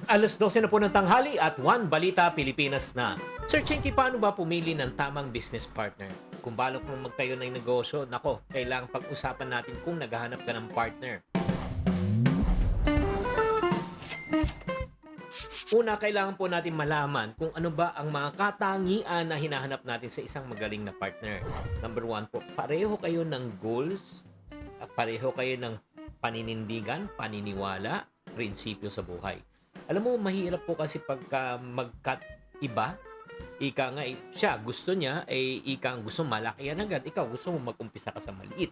Alas 12 na po ng tanghali at One Balita Pilipinas na. Sir Chinky, paano ba pumili ng tamang business partner? Kung balak mong magtayo ng negosyo, nako, kailangang pag-usapan natin kung naghahanap ka ng partner. Una, kailangan po natin malaman kung ano ba ang mga katangian na hinahanap natin sa isang magaling na partner. Number 1 po, pareho kayo ng goals, at pareho kayo ng paninindigan, paniniwala, prinsipyo sa buhay. Alam mo, mahirap po kasi pagka mag-cut iba. Ika nga, siya gusto niya, ika gusto malaki yan agad. Ikaw gusto mo mag-umpisa ka sa maliit.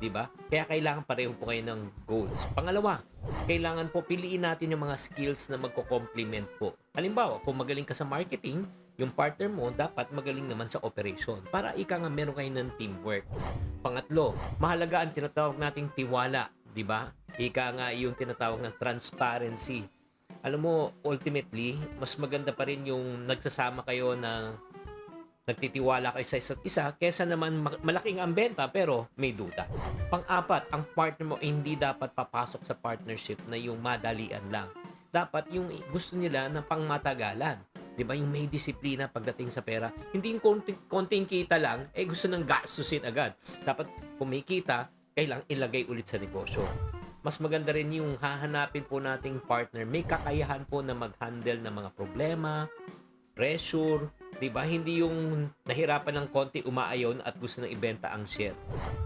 Diba? Kaya kailangan pareho po kayo ng goals. Pangalawa, kailangan po piliin natin yung mga skills na magko-complement po. Halimbawa, kung magaling ka sa marketing, yung partner mo dapat magaling naman sa operation para ika nga meron kayo ng teamwork. Pangatlo, mahalaga ang tinatawag nating tiwala. Diba? Ika nga yung tinatawag ng transparency. Alam mo, ultimately, mas maganda pa rin yung nagsasama kayo na nagtitiwala kayo sa isa't isa kesa naman malaking ang benta pero may duda. Pang-apat, ang partner mo hindi dapat papasok sa partnership na yung madalian lang. Dapat yung gusto nila na pangmatagalan. Diba? Yung may disiplina pagdating sa pera. Hindi yung konting kita lang, gusto nang gastusin agad. Dapat kung may kita, kailangang ilagay ulit sa negosyo. Mas maganda rin yung hahanapin po nating partner. May kakayahan po na mag-handle ng mga problema, pressure, di ba? Hindi yung nahirapan ng konti, umaayaw at gusto nang ibenta ang share.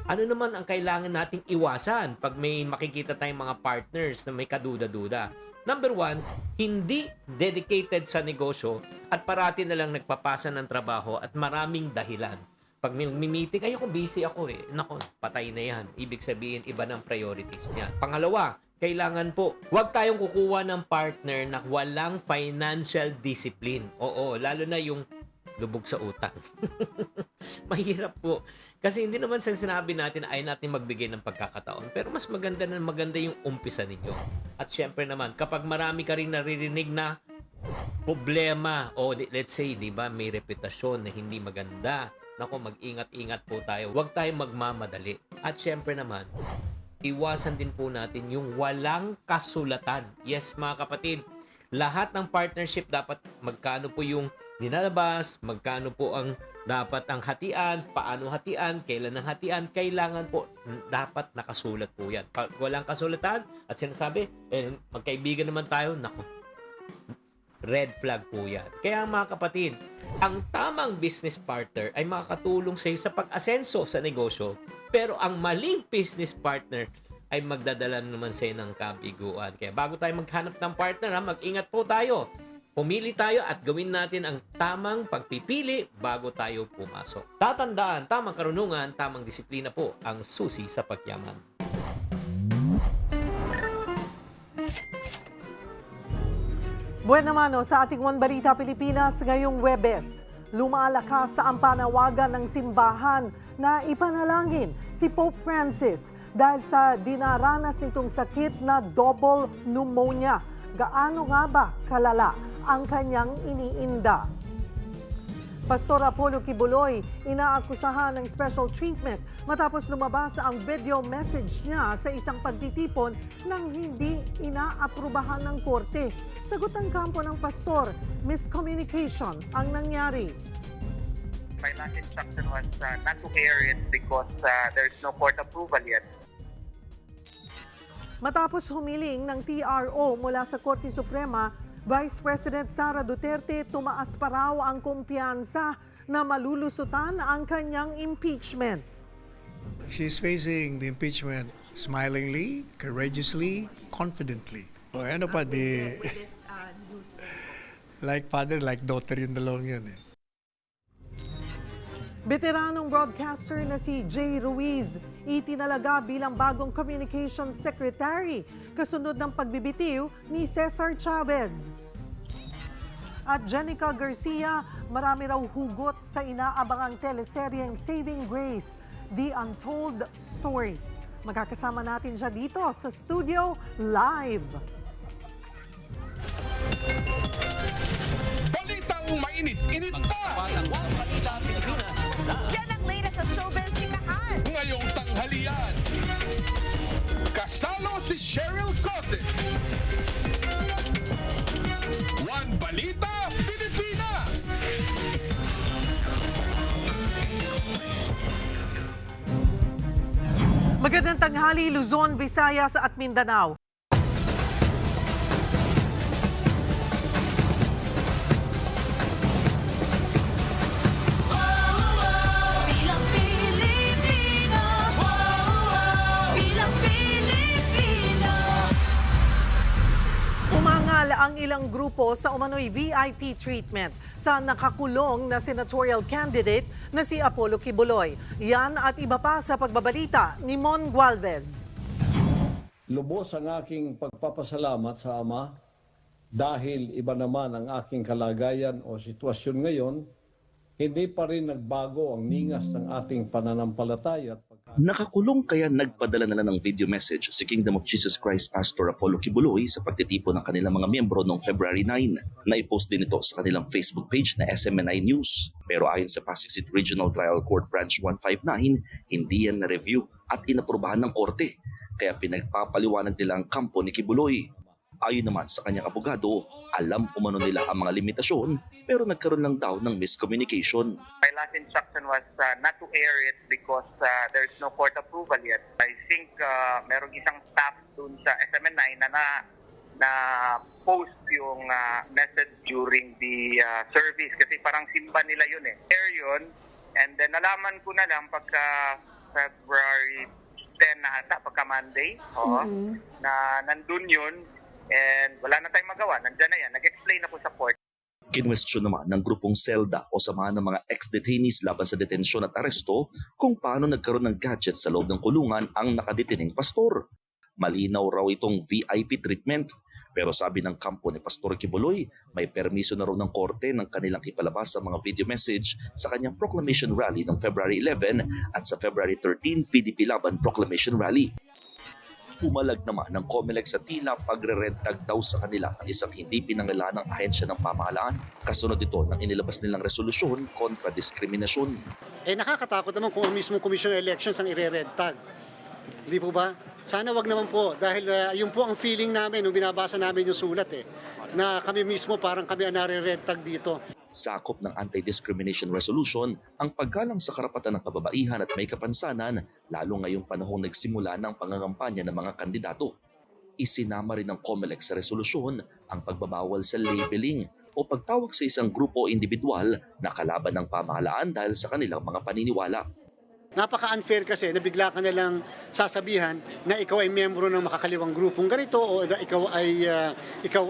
Ano naman ang kailangan nating iwasan pag may makikita tayong mga partners na may kaduda-duda? Number 1, hindi dedicated sa negosyo at parati na lang nagpapasa ng trabaho at maraming dahilan. Pag may-meeting, ay ako busy ako Nako, patay na yan. Ibig sabihin, iba ng priorities niya. Pangalawa, kailangan po, huwag tayong kukuha ng partner na walang financial discipline. Oo, lalo na yung lubog sa utang. Mahirap po. Kasi hindi naman sa sinabi natin ay natin magbigay ng pagkakataon. Pero mas maganda yung umpisa ninyo. At syempre naman, kapag marami ka rin naririnig na problema, o let's say, di ba, may reputasyon na hindi maganda, nako, mag-ingat-ingat po tayo. Huwag tayong magmamadali. At syempre naman, iwasan din po natin yung walang kasulatan. Yes, mga kapatid, lahat ng partnership dapat magkano po yung dinalabas, magkano po ang dapat ang hatian, paano hatian, kailan ang hatian, kailangan po dapat nakasulat po yan. Pag walang kasulatan at sinasabi, magkaibigan naman tayo, nako, red flag po yan. Kaya mga kapatid, ang tamang business partner ay makakatulong sa iyo sa pag-asenso sa negosyo, pero ang maling business partner ay magdadala naman sa iyo ng kabiguan. Kaya bago tayo maghanap ng partner, mag-ingat po tayo. Pumili tayo at gawin natin ang tamang pagpipili bago tayo pumasok. Tatandaan, tamang karunungan, tamang disiplina po ang susi sa pagyaman. Buwan naman sa ating One Balita Pilipinas ngayong Huwebes, lumalakas ang panawagan ng simbahan na ipanalangin si Pope Francis dahil sa dinaranas nitong sakit na double pneumonia. Gaano nga ba kalala ang kanyang iniinda? Pastor Apollo Kibuloy, inaakusahan ng special treatment matapos lumabas ang video message niya sa isang pagtitipon nang hindi inaaprubahan ng korte. Sagot ng kampo ng pastor, miscommunication ang nangyari. My last instruction was not to air it because there's no court approval yet. Matapos humiling ng TRO mula sa Korte Suprema, Vice President Sara Duterte tumaas pa raw ang kumpiyansa na malulusutan ang kanyang impeachment. She's facing the impeachment smilingly, courageously, confidently. O ano pa di... like father, like daughter yung dalawang yun Veteranong broadcaster na si Jay Ruiz, itinalaga bilang bagong Communications Secretary kasunod ng pagbibitiw ni Cesar Chavez. At Jenica Garcia, marami raw hugot sa inaabangang teleseryeng Saving Grace, The Untold Story. Magkakasama natin siya dito sa studio live. Balitang mainit-init pa! Yan ang latest sa showbiz hinahan. Ngayong tanghalian, kasalo si Cheryl Cosset. Unang Balita Pilipinas. Magandang tanghali, Luzon, Visayas at Mindanao. Bilang Pilipino, bilang Pilipino. Umangal ang ilang grupo sa umano'y VIP treatment sa nakakulong na senatorial candidate na si Apollo Kibuloy. Yan at iba pa sa pagbabalita ni Mon Gualvez. Lubos ang aking pagpapasalamat sa Ama dahil iba naman ang aking kalagayan o sitwasyon ngayon, hindi pa rin nagbago ang ningas ng ating pananampalataya at Nakakulong kaya nagpadala na ng video message si Kingdom of Jesus Christ Pastor Apollo Kibuloy sa pagtitipon ng kanilang mga miyembro noong February 9. Naipost din ito sa kanilang Facebook page na SMNI News. Pero ayon sa Pasig City Regional Trial Court Branch 159, hindi yan na-review at inaprubahan ng korte. Kaya pinagpapaliwanag nila ang kampo ni Kibuloy. Ayon naman sa kanyang abogado, alam umano nila ang mga limitasyon pero nagkaroon lang daw ng miscommunication. My last instruction was not to air it because there's no court approval yet. I think merong isang staff dun sa SMNI na post yung message during the service kasi parang simba nila yun eh. Air yun, and then nalaman ko na lang pagka February 10 na ata, pagka Monday, na nandun yun. And wala na tayong magawa. Nandiyan na yan. Nag-explain ako sa court. Kinwestiyon naman ng grupong SELDA o samahan ng mga ex-detainees laban sa detensyon at aresto kung paano nagkaroon ng gadget sa loob ng kulungan ang nakadetining pastor. Malinaw raw itong VIP treatment. Pero sabi ng kampo ni Pastor Kibuloy, may permiso na raw ng korte ng kanilang ipalabas ang mga video message sa kanyang proclamation rally ng February 11 at sa February 13 PDP Laban Proclamation Rally. Pumalag naman ng COMELEC sa tila pagre-red-tag daw sa kanila ng isang hindi pinangalanang ahensya ng pamahalaan. Kasunod ito ng inilabas nilang resolusyon kontra diskriminasyon. Nakakatakot naman kung ang mismong Commission on Elections ang ire-red tag. Hindi po ba? Sana wag naman po dahil yun po ang feeling namin nung binabasa namin yung sulat na kami mismo parang kami ang nare-red tag dito. Sakop ng Anti-Discrimination Resolution ang paggalang sa karapatan ng kababaihan at may kapansanan lalo ngayong panahong nagsimula ng pangangampanya ng mga kandidato. Isinama rin ng COMELEC sa resolusyon ang pagbabawal sa labeling o pagtawag sa isang grupo o individual na kalaban ng pamahalaan dahil sa kanilang mga paniniwala. Napaka-unfair kasi na bigla ka nalang sasabihan na ikaw ay miyembro ng makakaliwang grupong ganito o ikaw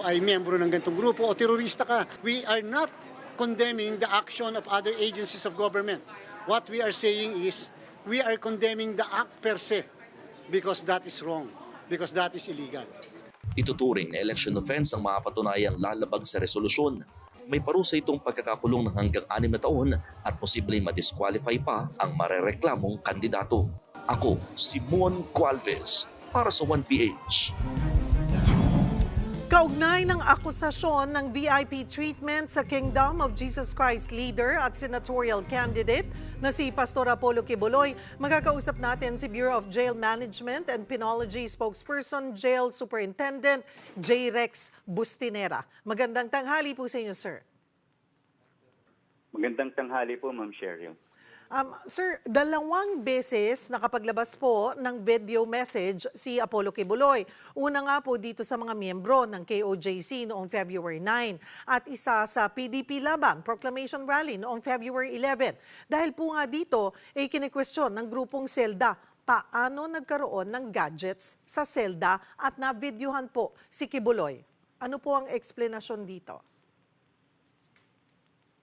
ay miyembro ng ganitong grupo o terorista ka. We are not condemning the action of other agencies of government. What we are saying is we are condemning the act per se because that is wrong, because that is illegal. Ituturing na election offense ang mapatunayang lalabag sa resolusyon. May parusa itong pagkakakulong ng hanggang 6 na taon at posibleng madisqualify pa ang marereklamong kandidato. Ako, Simon Gualvez, para sa 1PH. Kaugnay ng akusasyon ng VIP treatment sa Kingdom of Jesus Christ leader at senatorial candidate na si Pastor Apollo Kibuloy, magkakausap natin si Bureau of Jail Management and Penology spokesperson, Jail Superintendent J. Rex Bustinera. Magandang tanghali po sa inyo, sir. Magandang tanghali po, Ma'am Cheryl. Sir, 2 beses nakapaglabas po ng video message si Apollo Kibuloy. Una nga po dito sa mga miyembro ng KOJC noong February 9 at isa sa PDP Laban Proclamation Rally noong February 11. Dahil po nga dito ay kinikwestiyon ng grupong SELDA paano nagkaroon ng gadgets sa SELDA at na-videohan po si Kibuloy. Ano po ang explanation dito?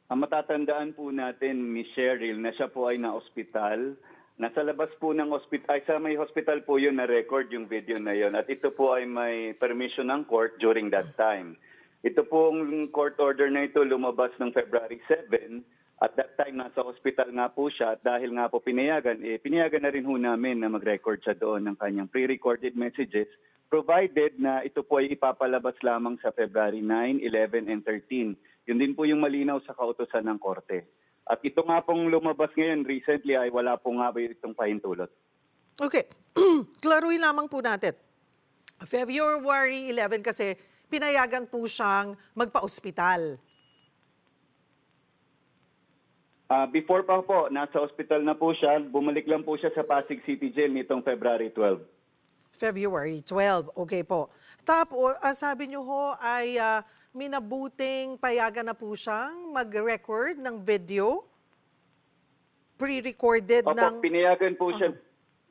Ang matatandaan po natin, Ms. Cheryl, na siya po ay na-ospital. Nasa labas po ng ospital, sa may hospital po yun na-record yung video na yun. At ito po ay may permission ng court during that time. Ito pong court order na ito lumabas ng February 7. At that time, nasa hospital nga po siya. At dahil nga po pinayagan, pinayagan na rin ho namin na mag-record siya doon ng kanyang pre-recorded messages, provided na ito po ay ipapalabas lamang sa February 9, 11, and 13. Yun din po yung malinaw sa kautusan ng korte. At ito nga pong lumabas ngayon recently ay wala po nga ba itong pahintulot. Okay. Klaruhin lamang po natin. February 11 kasi pinayagan po siyang magpa-ospital. Before pa po, nasa ospital na po siya. Bumalik lang po siya sa Pasig City Jail nitong February 12. February 12. Okay po. Tapos, sabi niyo ho ay minabuting payagan na po siyang mag-record ng video? Pre-recorded Opo, ng... pinayagan po siya.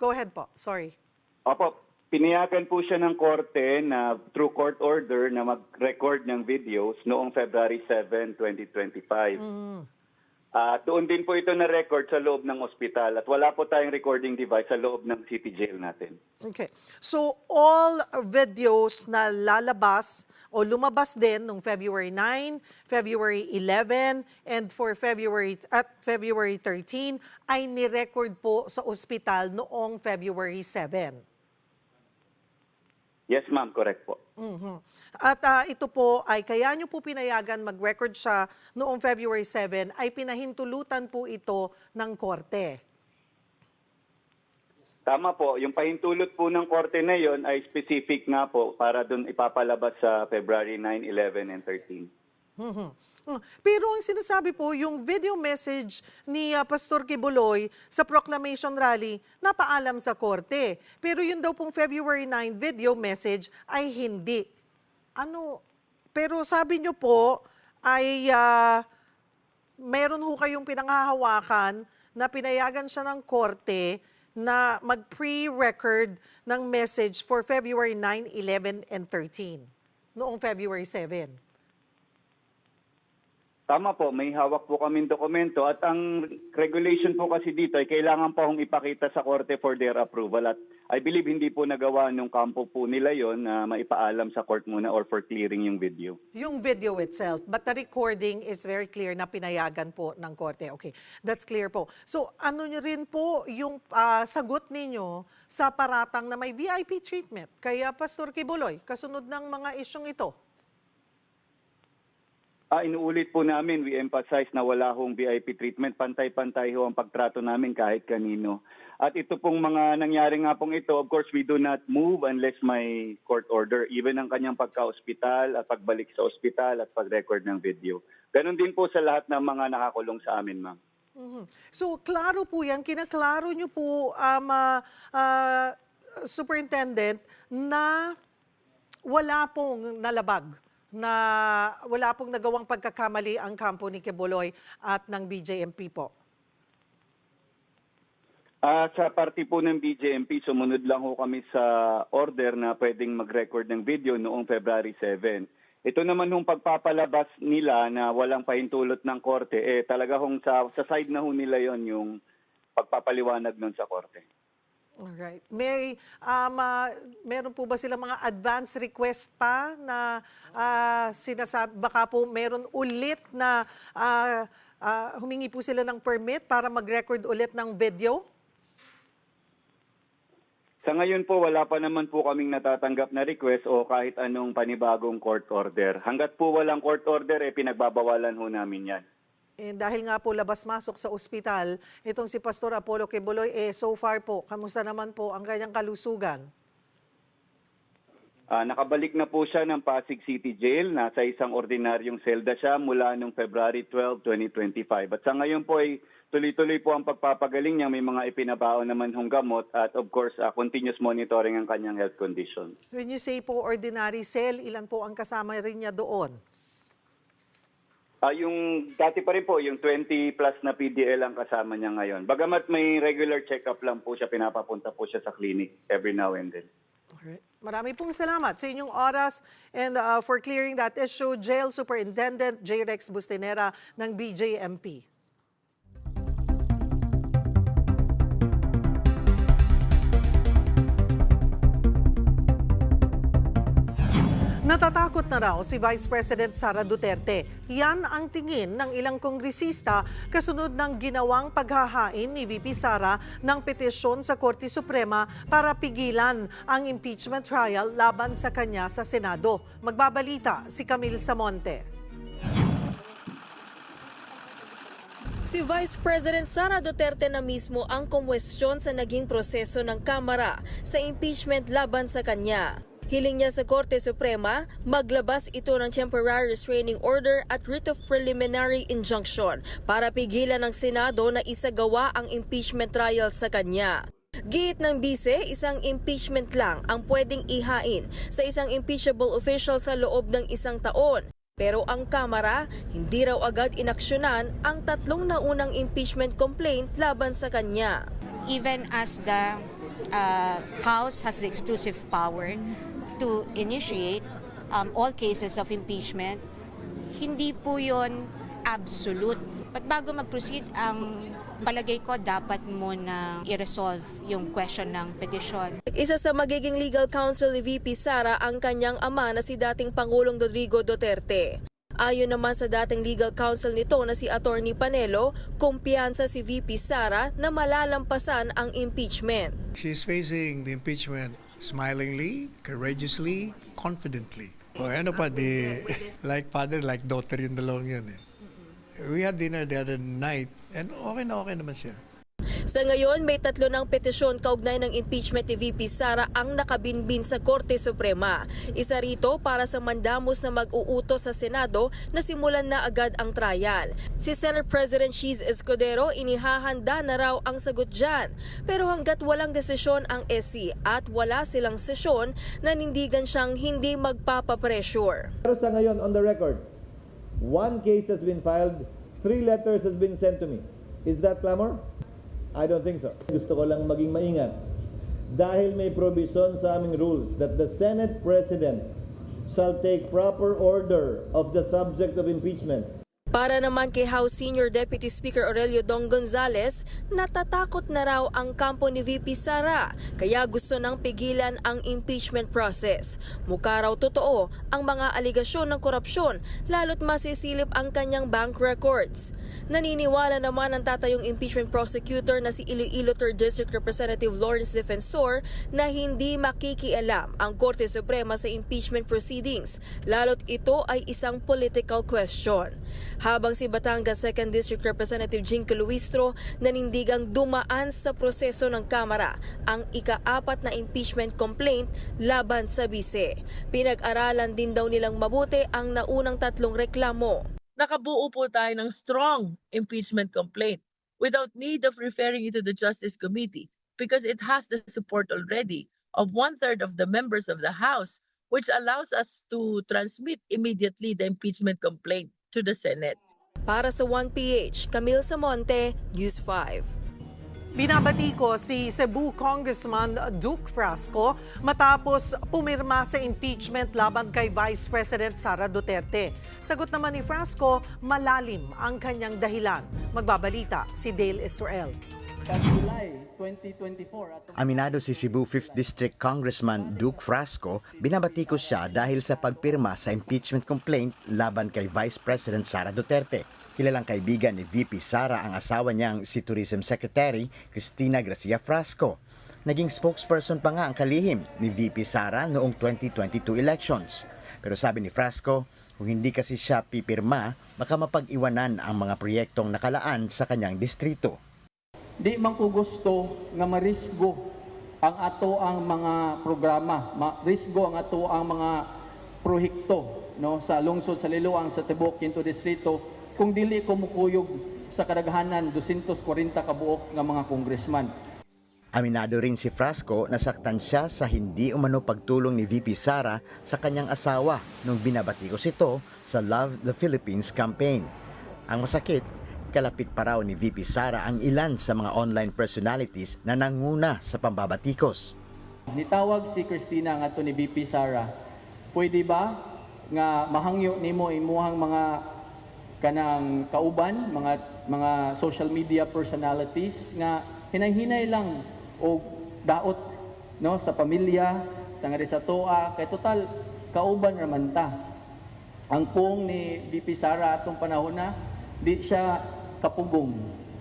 Go ahead po. Sorry. Opo, pinayagan po siya ng korte na through court order na mag-record ng videos noong February 7, 2025. Doon din po ito na record sa loob ng ospital at wala po tayong recording device sa loob ng city jail natin. Okay. So, all videos na lalabas o lumabas din noong February 9, February 11, and for February 13 ay ni-record po sa ospital noong February 7. Yes, ma'am. Correct po. At ito po ay kaya nyo po pinayagan mag-record siya noong February 7 ay pinahintulutan po ito ng korte. Tama po. Yung pahintulot po ng korte na yon ay specific nga po para doon ipapalabas sa February 9, 11, and 13. Pero ang sinasabi po, yung video message ni Pastor Kibuloy sa proclamation rally, napaalam sa korte. Pero yun daw pong February 9 video message ay hindi. Pero sabi nyo po ay meron ho kayong pinanghahawakan na pinayagan siya ng korte na mag-pre-record ng message for February 9, 11, and 13 noong February 7. Tama po, may hawak po kaming dokumento at ang regulation po kasi dito ay kailangan pa hong ipakita sa korte for their approval at I believe hindi po nagawa nung kampo po nila yon na maipaalam sa court muna or for clearing yung video. Yung video itself, but the recording is very clear na pinayagan po ng korte. Okay, that's clear po. So ano nyo rin po yung sagot ninyo sa paratang na may VIP treatment kaya Pastor Kibuloy, kasunod ng mga isyong ito? Inuulit po namin, we emphasize na wala hong VIP treatment. Pantay-pantay ho ang pagtrato namin kahit kanino. At ito pong mga nangyari nga pong ito, of course, we do not move unless may court order. Even ang kanyang pagka-ospital at pagbalik sa ospital at pag-record ng video. Ganon din po sa lahat ng mga nakakulong sa amin, ma'am. So, klaro po yan. Kinaklaro nyo po, Superintendent, na wala pong nalabag, na wala pong nagawang pagkakamali ang kampo ni Kibuloy at ng BJMP po? Sa party po ng BJMP, sumunod lang ho kami sa order na pwedeng mag-record ng video noong February 7. Ito naman hong pagpapalabas nila na walang pahintulot ng korte, talaga hong sa side na ho nila yon yung pagpapaliwanag nun sa korte. Alright. Meron po ba sila mga advance request pa na sinasabi, baka po meron ulit na humingi po sila ng permit para mag-record ulit ng video? Sa ngayon po, wala pa naman po kaming natatanggap na request o kahit anong panibagong court order. Hanggat po walang court order, pinagbabawalan ho namin yan. Dahil nga po labas-masok sa ospital, itong si Pastor Apollo Kibuloy, so far po, kamusta naman po ang kanyang kalusugan? Nakabalik na po siya ng Pasig City Jail. Nasa isang ordinaryong selda siya mula noong February 12, 2025. At sa ngayon po ay tuloy-tuloy po ang pagpapagaling niya. May mga ipinabaon naman hong gamot at of course, continuous monitoring ang kanyang health condition. When you say po ordinary cell, ilan po ang kasama rin niya doon? Yung dati pa rin po, yung 20 plus na PDL ang kasama niya ngayon. Bagamat may regular check-up lang po siya, pinapapunta po siya sa clinic every now and then. Alright. Marami pong salamat sa inyong oras and for clearing that issue, Jail Superintendent J. Rex Bustinera ng BJMP. Natatakot na raw si Vice President Sara Duterte. Yan ang tingin ng ilang kongresista kasunod ng ginawang paghahain ni VP Sara ng petisyon sa Korte Suprema para pigilan ang impeachment trial laban sa kanya sa Senado. Magbabalita si Camille Samonte. Si Vice President Sara Duterte na mismo ang kumwestiyon sa naging proseso ng Kamara sa impeachment laban sa kanya. Hiling niya sa Korte Suprema, maglabas ito ng temporary restraining order at writ of preliminary injunction para pigilan ng Senado na isagawa ang impeachment trial sa kanya. Giit ng bise, isang impeachment lang ang pwedeng ihain sa isang impeachable official sa loob ng 1 taon. Pero ang Kamara, hindi raw agad inaksyonan ang 3 naunang impeachment complaint laban sa kanya. Even as the House has the exclusive power to initiate all cases of impeachment, hindi po yun absolute. But bago mag-proceed, ang palagay ko dapat muna i-resolve yung question ng petisyon. Isa sa magiging legal counsel ni VP Sara ang kanyang ama na si dating Pangulong Rodrigo Duterte. Ayon naman sa dating legal counsel nito na si Attorney Panelo, kumpiyansa si VP Sara na malalampasan ang impeachment. She's facing the impeachment smilingly, courageously, confidently. O ano pa, like father, like daughter yung dalawang yun eh. We had dinner the other night and okay naman siya. Sa ngayon, may 3 ng petisyon kaugnay ng impeachment ni VP Sara ang nakabinbin sa Korte Suprema. Isa rito para sa mandamos na mag-uutos sa Senado na simulan na agad ang trial. Si Senate President Cheese Escudero, inihahanda na raw ang sagot dyan. Pero hanggat walang desisyon ang SC at wala silang sesyon, nanindigan siyang hindi magpapapressure. Pero sa ngayon, on the record, 1 case has been filed, 3 letters has been sent to me. Is that clamor? I don't think so. Gusto ko lang maging maingat dahil may provision sa aming rules that the Senate President shall take proper order of the subject of impeachment. Para naman kay House Senior Deputy Speaker Aurelio Dong Gonzales, natatakot na raw ang kampo ni VP Sara, kaya gusto nang pigilan ang impeachment process. Mukha raw totoo ang mga aligasyon ng korupsyon, lalo't masisilip ang kanyang bank records. Naniniwala naman ang tatayong impeachment prosecutor na si Iloilo 3rd District Representative Lawrence Defensor na hindi makikialam ang Korte Suprema sa impeachment proceedings, lalo't ito ay isang political question. Habang si Batangas 2nd District Representative Jinky Luistro nanindigang dumaan sa proseso ng Kamara ang ika-4 na impeachment complaint laban sa bise. Pinag-aralan din daw nilang mabuti ang naunang 3 reklamo. Nakabuo po tayo ng strong impeachment complaint without need of referring it to the Justice Committee because it has the support already of 1/3 of the members of the House, which allows us to transmit immediately the impeachment complaint to the Senate. Para sa 1PH, Camille Samonte, News 5. Binabati ko si Cebu Congressman Duke Frasco matapos pumirma sa impeachment laban kay Vice President Sara Duterte. Sagot naman ni Frasco, malalim ang kanyang dahilan. Magbabalita si Dale Israel. July 2024. Aminado si Cebu 5th District Congressman Duke Frasco, binabati ko siya dahil sa pagpirma sa impeachment complaint laban kay Vice President Sara Duterte. Kilalang kaibigan ni VP Sara ang asawa niyang si Tourism Secretary Cristina Gracia Frasco. Naging spokesperson pa nga ang kalihim ni VP Sara noong 2022 elections. Pero sabi ni Frasco, kung hindi kasi siya pipirma, baka mapag-iwanan ang mga proyektong nakalaan sa kanyang distrito. Di man ko gusto nga marisgo ang ato ang mga programa, marisgo ang ato ang mga proyekto no sa lungsod sa Liloang sa Tibok Quinto Distrito kung dili ko mukuyog sa kadaghanan 240 kabuok nga mga congressman. Aminado rin si Frasco na saktan siya sa hindi umano pagtulong ni VP Sara sa kanyang asawa nung binabatikos ito sa Love the Philippines campaign. Ang masakit, kalapit pa raw ni VP Sara ang ilan sa mga online personalities na nanguna sa pambabatikos. Nitawag si Cristina nga to ni VP Sara, pwede ba nga mahangyo nimo imuhang mga kanang kauban, mga social media personalities nga hinay-hinay lang o daot no sa pamilya sa nga sa toa kay total kauban raman ta. Ang pong ni VP Sara atong panahon na di siya kapugong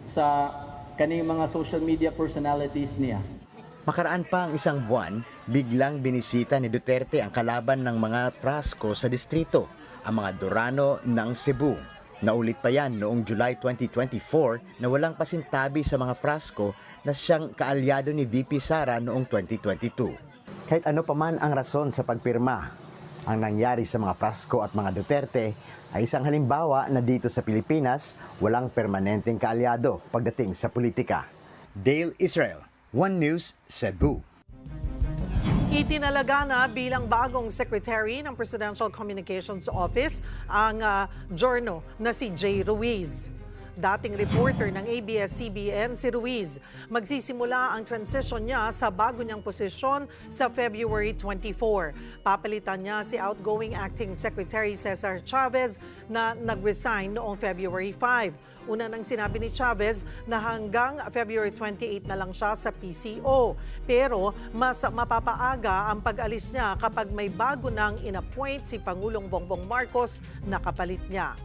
sa kaning mga social media personalities niya. Makaraan pa ang isang buwan, biglang binisita ni Duterte ang kalaban ng mga Frasco sa distrito, ang mga Durano ng Cebu. Naulit pa yan noong July 2024 na walang pasintabi sa mga Frasco na siyang kaalyado ni VP Sara noong 2022. Kahit ano pa man ang rason sa pagpirma, ang nangyari sa mga Frasco at mga Duterte ay isang halimbawa na dito sa Pilipinas walang permanenteng kaalyado pagdating sa politika. Dale Israel, One News, Cebu. Itinalaga na bilang bagong Secretary ng Presidential Communications Office ang Journo na si Jay Ruiz. Dating reporter ng ABS-CBN si Ruiz. Magsisimula ang transition niya sa bago niyang posisyon sa February 24. Papalitan niya si outgoing Acting Secretary Cesar Chavez na nag-resign noong February 5. Una nang sinabi ni Chavez na hanggang February 28 na lang siya sa PCO. Pero mas mapapaaga ang pag-alis niya kapag may bago nang inappoint si Pangulong Bongbong Marcos na kapalit niya.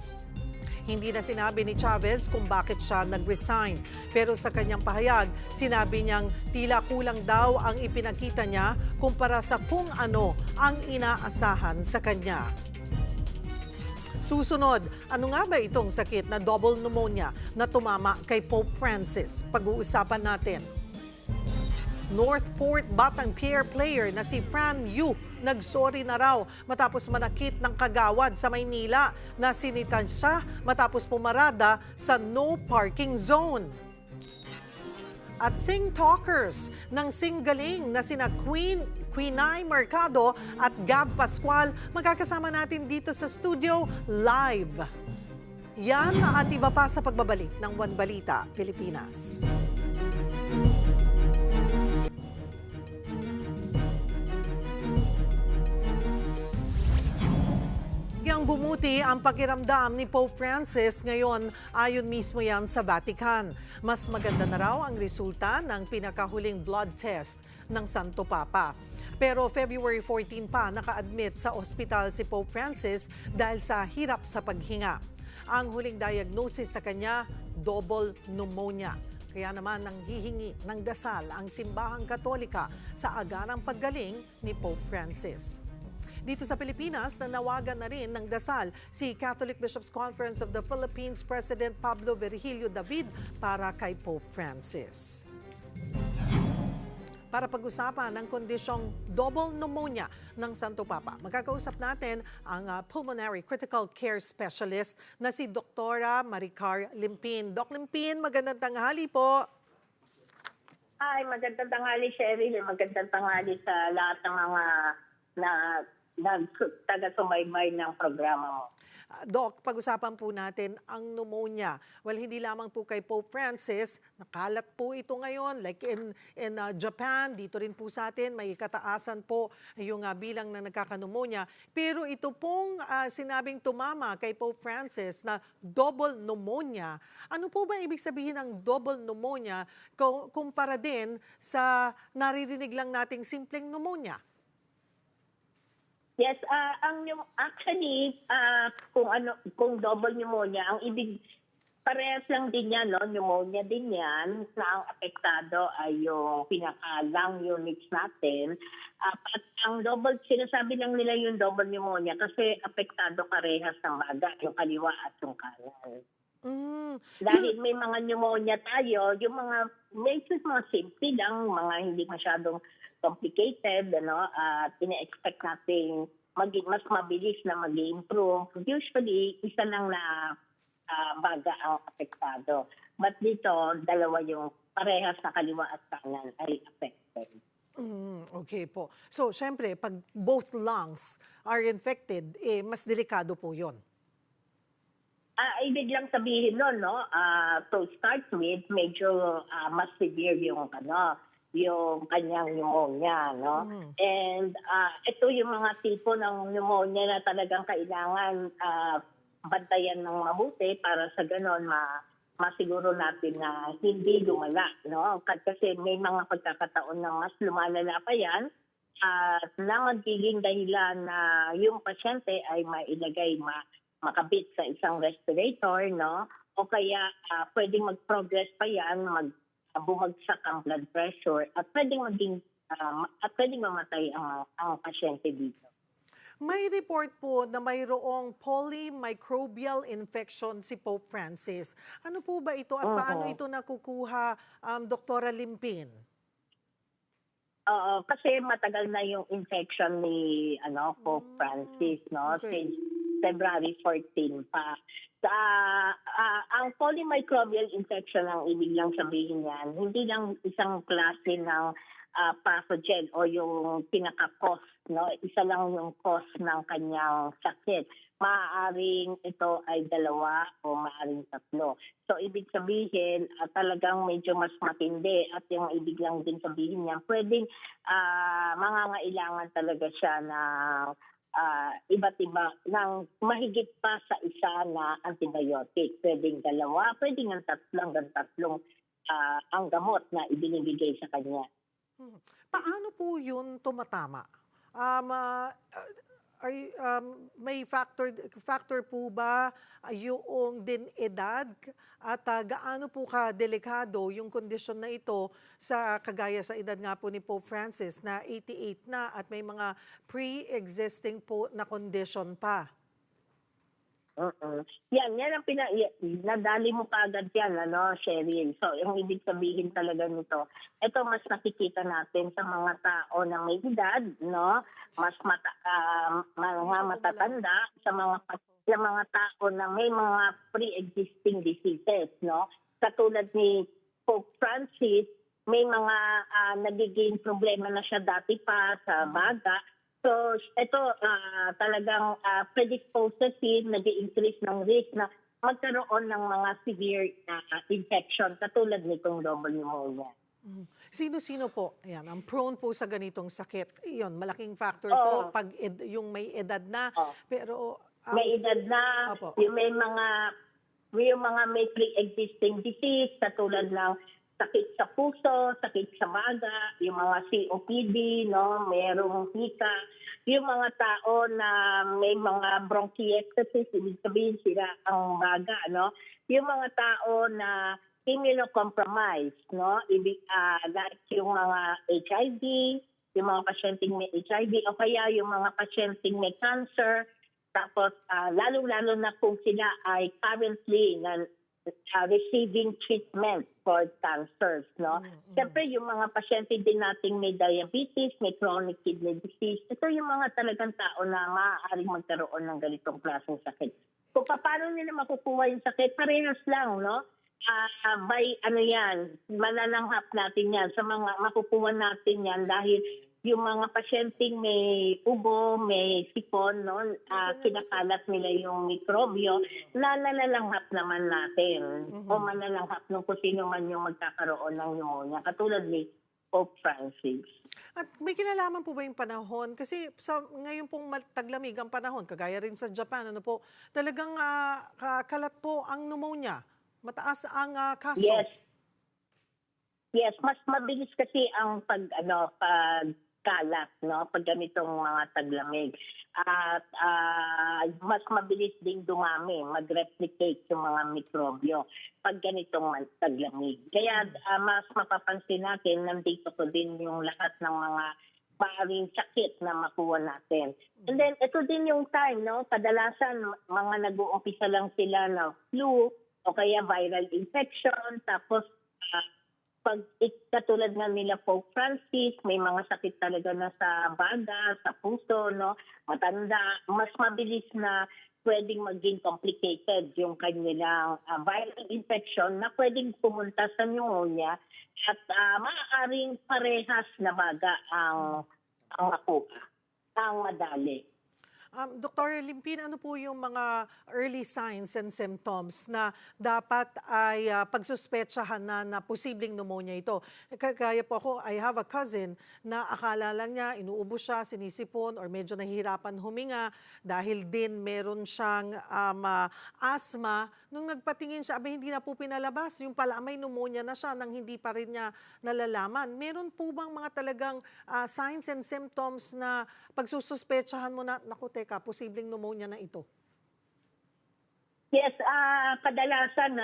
Hindi na sinabi ni Chavez kung bakit siya nag-resign. Pero sa kanyang pahayag, sinabi niyang tila kulang daw ang ipinakita niya kumpara sa kung ano ang inaasahan sa kanya. Susunod, ano nga ba itong sakit na double pneumonia na tumama kay Pope Francis? Pag-uusapan natin. Northport Batang Pier player na si Fran Yu nagsorry na raw matapos manakit ng kagawad sa Maynila na sinitan siya matapos pumarada sa no parking zone. At Sing Talkers ng singgaling na sina Queenie Mercado at Gab Pascual magkakasama natin dito sa studio live. Yan at iba pa sa pagbabalik ng One Balita Pilipinas. Yang bumuti ang pakiramdam ni Pope Francis ngayon ayon mismo yan sa Vatican. Mas maganda na raw ang resulta ng pinakahuling blood test ng Santo Papa. Pero February 14 pa naka-admit sa ospital si Pope Francis dahil sa hirap sa paghinga. Ang huling diagnosis sa kanya, double pneumonia. Kaya naman nang hihingi ng dasal ang simbahang Katolika sa agarang paggaling ni Pope Francis. Dito sa Pilipinas, nanawagan na rin ng dasal si Catholic Bishops' Conference of the Philippines President Pablo Virgilio David para kay Pope Francis. Para pag-usapan ang kondisyong double pneumonia ng Santo Papa, magkakausap natin ang pulmonary critical care specialist na si Dr. Maricar Limpin. Doc Limpin, magandang tanghali po. Hi, magandang tanghali, Cheryl. Magandang tanghali sa lahat ng mga taga-sumaybay ng programa mo. Doc, pag-usapan po natin ang pneumonia. Well, hindi lamang po kay Pope Francis, nakalat po ito ngayon. Like in Japan, dito rin po sa atin, may kataasan po yung bilang na nagkaka-pneumonia. Pero ito pong sinabing tumama kay Pope Francis na double pneumonia. Ano po ba ibig sabihin ng double pneumonia kumpara din sa naririnig lang nating simpleng pneumonia? Yes, kung double pneumonia, ang ibig parehas lang din yan, no? Pneumonia din yan, na ang apektado ay yung pinaka-lung units natin. At ang double, sinasabi lang nila yung double pneumonia kasi apektado parehas ng baga, yung kaliwa at yung kanan. Dahil may mga pneumonia tayo, yung mga mga simple lang, mga hindi masyadong complicated, at ina-expect natin mas mabilis na mag-improve. Usually, isa lang na baga ang apektado. But dito, dalawa yung parehas na kaliwa at kanan ay affected. Okay po. So, syempre, pag both lungs are infected, mas delikado po yun. Ibig lang sabihin nun, to start with, medyo mas severe yung kanyang pneumonia, no? And ito yung mga tipo ng pneumonia na talagang kailangan bantayan ng mabuti para sa ganon masiguro natin na hindi lumala, no? Kasi may mga pagkakataon na mas lumalala pa yan at na magiging dahilan na yung pasyente ay mailagay makabit sa isang respirator, no? O kaya pwedeng mag-progress pa yan, bumagsak ang blood pressure at pwedeng mamatay ang pasyente dito. May report po na mayroong polymicrobial infection si Pope Francis. Ano po ba ito at paano ito nakukuha, Dr. Limpin? Oo, kasi matagal na yung infection ni Pope Francis, no? Since February 14 pa. Ang polymicrobial infection ang ibig lang sabihin yan, hindi lang isang klase ng pathogen o yung pinaka-cause, no? Isa lang yung cause ng kanyang sakit. Maaaring ito ay 2 o maaaring 3. So, ibig sabihin, talagang medyo mas matindi at yung ibig lang din sabihin niya, pwedeng mangangailangan talaga siya ng iba't iba, ng mahigit pa sa isa na antibiotic. Pwedeng 2, pwedeng ang 3 hanggang 3 ang gamot na ibinibigay sa kanya. Paano po yun tumatama? May factor po ba yung din edad at gaano po ka-delikado yung kondisyon na ito sa kagaya sa edad nga po ni Pope Francis na 88 na at may mga pre-existing po na kondisyon pa? Yan ang nadali mo kaagad yan, Cheryl. So, yung ibig sabihin talaga nito, ito mas nakikita natin sa mga tao na may edad, no? Mas mga matatanda, sa mga tao na may mga pre-existing diseases, no? Katulad ni Pope Francis, may mga nagiging problema na siya dati pa sa baga. So, ito talagang predisposes nag-i-increase ng risk na magkaroon ng mga severe infection katulad nitong double pneumonia. Sino-sino po yan, ang prone po sa ganitong sakit? Iyon, malaking factor po pag yung may edad na. Pero may edad na, yung mga may pre-existing disease katulad ng sakit sa puso, sakit sa baga, yung mga COPD, no, merong hika, yung mga tao na may mga bronchiectasis, ibig sabihin sila ang baga, no, yung mga tao na immunocompromised, no, like yung mga HIV, yung mga pasyenteng may HIV, o kaya yung mga pasyenteng may cancer, tapos lalo-lalo na kung sila ay currently receiving treatment for cancers, no? Siyempre, yung mga pasyente din nating may diabetes, may chronic kidney disease, ito yung mga talagang tao na maaaring magkaroon ng ganitong klaseng sakit. Kung paano nila makukuha yung sakit, parehas lang, no? Manananghap natin yan. Sa mga makukuha natin yan dahil yung mga pasyenteng may ubo, may sipon, no, kinakalat nila yung mikrobyo, nalalanghap naman natin. O manalanghap nung kung sino man yung magkakaroon ng pneumonia, katulad ni Pope Francis. At may kinalaman po ba yung panahon? Kasi ngayon pong taglamig ang panahon, kagaya rin sa Japan, talagang kalat po ang pneumonia. Mataas ang kaso. Yes, mas mabilis kasi ang pagkalat, no, pag ganitong mga taglamig. At mas mabilis ding dumami, mag-replicate yung mga mikrobyo pag ganitong taglamig. Kaya mas mapapansin natin, nandito ko din yung lahat ng mga maaaring sakit na makuha natin. And then, ito din yung time, no, kadalasan mga nag-uumpisa lang sila na flu o kaya viral infection, tapos pag katulad nga nila Pope Francis, may mga sakit talaga na sa baga, sa puso, no, matanda, mas mabilis na pwedeng maging complicated yung kanilang viral infection na pwedeng pumunta sa pneumonia at maaaring parehas na baga ang makuha, ang madali. Dr. Limpin, ano po yung mga early signs and symptoms na dapat ay pagsuspetsahan na posibleng pneumonia ito? Kaya po ako, I have a cousin na akala lang niya, inuubo siya, sinisipon, or medyo nahihirapan huminga dahil din meron siyang asthma. Nung nagpatingin siya, hindi na po pinalabas. Yung pala, may pneumonia na siya nang hindi pa rin niya nalalaman. Meron po bang mga talagang signs and symptoms na pagsususpetsahan mo na, naku, teka, posibleng pneumonia na ito? Yes, kadalasan,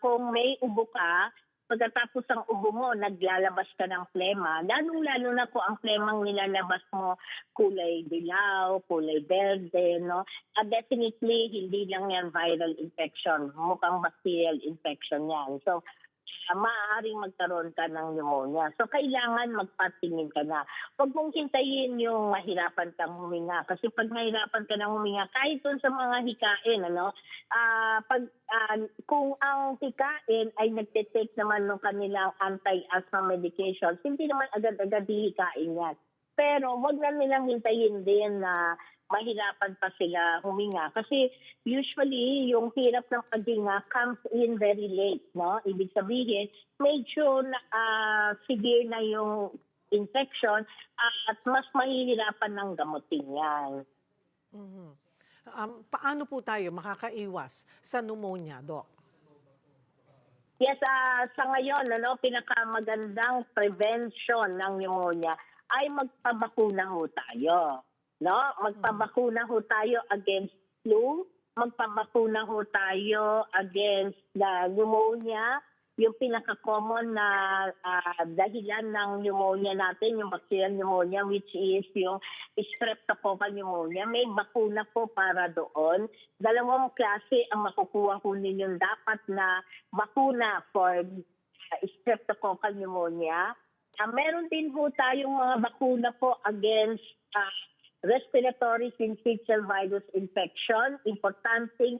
kung may ubo ka, pagkatapos ang ubo mo, naglalabas ka ng plema. Lalo-lalo na po ang plemang nilalabas mo, kulay dilaw, kulay berde, no? Definitely, hindi lang yan viral infection. Mukhang bacterial infection yan. So, maaaring magkaroon ka ng pneumonia. So, kailangan magpatingin ka na. Huwag mong hintayin yung mahirapan kang huminga. Kasi pag mahirapan ka ng huminga, kahit dun sa mga hikain, kung ang hikain ay nagtitake naman ng kanilang anti-asthma medications, hindi naman agad-agad hihikain yan. Pero wag na nilang hintayin din na mahirapan pa sila huminga. Kasi usually, yung hirap ng paghinga comes in very late. No? Ibig sabihin, medyo severe na yung infection at mas mahihirapan ng gamutin yan. Paano po tayo makakaiwas sa pneumonia, Doc? Yes, sa ngayon, pinakamagandang prevention ng pneumonia ay magpabakuna ho tayo. No, magpabakuna ho tayo against flu, magpabakuna ho tayo against the pneumonia, yung pinaka-common na dahilan ng pneumonia natin, yung bacterial pneumonia, which is yung streptococcal pneumonia. May bakuna po para doon. Dalawang klase ang makukuha ho ninyong dapat na bakuna for streptococcal pneumonia. Meron din po tayong mga bakuna po against respiratory syncytial virus infection. Importanteng